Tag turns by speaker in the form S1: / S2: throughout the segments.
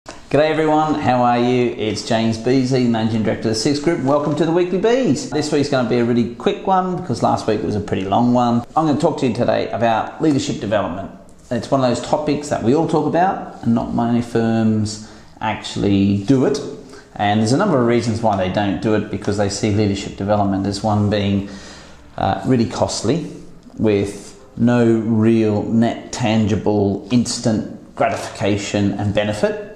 S1: G'day everyone, how are you? It's James Beazley, Managing Director of the Six Group. Welcome to the Weekly Bees. This week's going to be a really quick one because last week was a pretty long one. I'm going to talk to you today about leadership development. It's one of those topics that we all talk about and not many firms actually do it. And there's a number of reasons why they don't do it, because they see leadership development as one being really costly with no real net tangible instant gratification and benefit.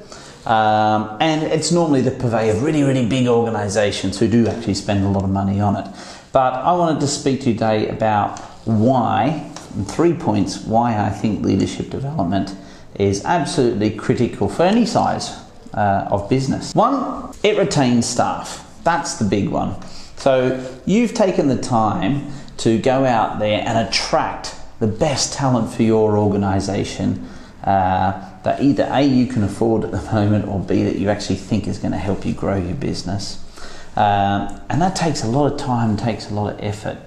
S1: And it's normally the purvey of really big organisations who do actually spend a lot of money on it. But I wanted to speak to you today about why, and 3 points, why I think leadership development is absolutely critical for any size of business. One, it retains staff. That's the big one. So you've taken the time to go out there and attract the best talent for your organisation that either A, you can afford at the moment, or B, that you actually think is going to help you grow your business. And that takes a lot of time, takes a lot of effort,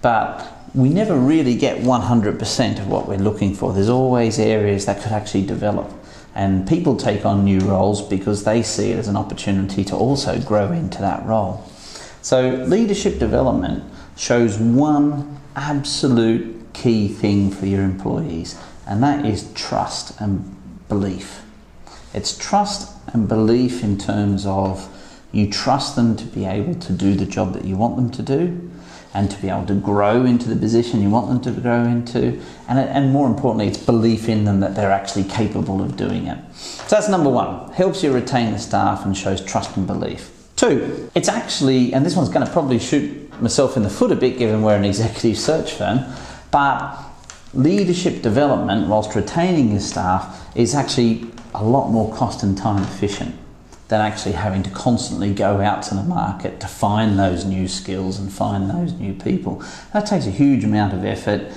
S1: but we never really get 100% of what we're looking for. There's always areas that could actually develop, and people take on new roles because they see it as an opportunity to also grow into that role. So leadership development shows one absolute key thing for your employees, and that is trust and belief. It's trust and belief in terms of you trust them to be able to do the job that you want them to do, and to be able to grow into the position you want them to grow into, and more importantly, it's belief in them that they're actually capable of doing it. So that's number one, helps you retain the staff and shows trust and belief. Two, it's actually, and this one's going to probably shoot myself in the foot a bit given we're an executive search firm, but leadership development, whilst retaining your staff, is actually a lot more cost and time efficient than actually having to constantly go out to the market to find those new skills and find those new people. That takes a huge amount of effort.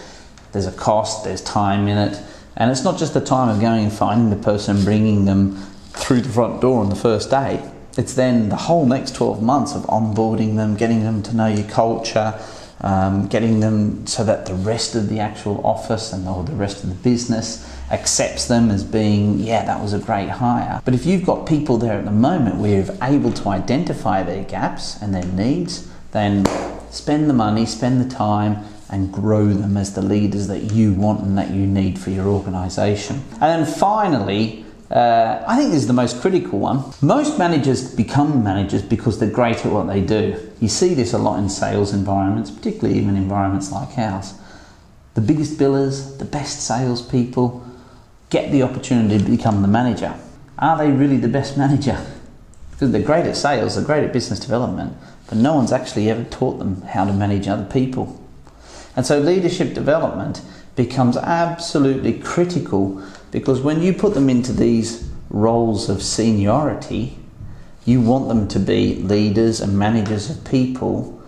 S1: There's a cost, there's time in it, and it's not just the time of going and finding the person, bringing them through the front door on the first day. It's then the whole next 12 months of onboarding them, getting them to know your culture, getting them so that the rest of the actual office or the rest of the business accepts them as being, yeah, that was a great hire. But if you've got people there at the moment where you're able to identify their gaps and their needs, then spend the money, spend the time, and grow them as the leaders that you want and that you need for your organisation. And then finally, I think this is the most critical one. Most managers become managers because they're great at what they do. You see this a lot in sales environments, particularly even environments like ours. The biggest billers, the best salespeople get the opportunity to become the manager. Are they really the best manager? Because they're great at sales, they're great at business development, but no one's actually ever taught them how to manage other people. And so leadership development becomes absolutely critical, because when you put them into these roles of seniority, you want them to be leaders and managers of people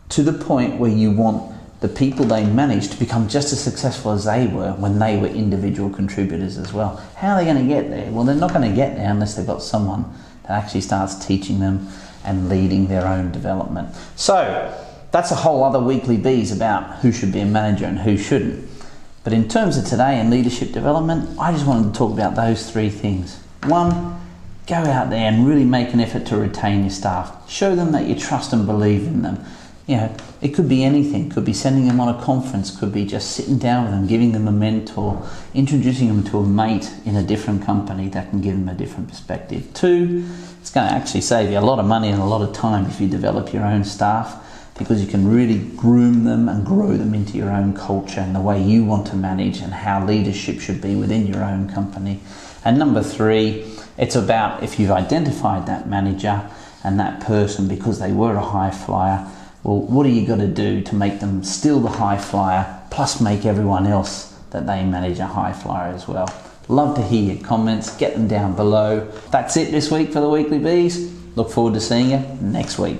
S1: to the point where you want the people they manage to become just as successful as they were when they were individual contributors as well. How are they going to get there? Well, they're not going to get there unless they've got someone that actually starts teaching them and leading their own development. So that's a whole other Weekly Bees about who should be a manager and who shouldn't. But in terms of today and leadership development, I just wanted to talk about those three things. One, go out there and really make an effort to retain your staff. Show them that you trust and believe in them. You know, it could be anything. It could be sending them on a conference, could be just sitting down with them, giving them a mentor, introducing them to a mate in a different company that can give them a different perspective. Two, it's going to actually save you a lot of money and a lot of time if you develop your own staff, because you can really groom them and grow them into your own culture and the way you want to manage and how leadership should be within your own company. And number three, it's about, if you've identified that manager and that person because they were a high flyer, well, what are you got to do to make them still the high flyer, plus make everyone else that they manage a high flyer as well? Love to hear your comments, get them down below. That's it this week for the Weekly Bees. Look forward to seeing you next week.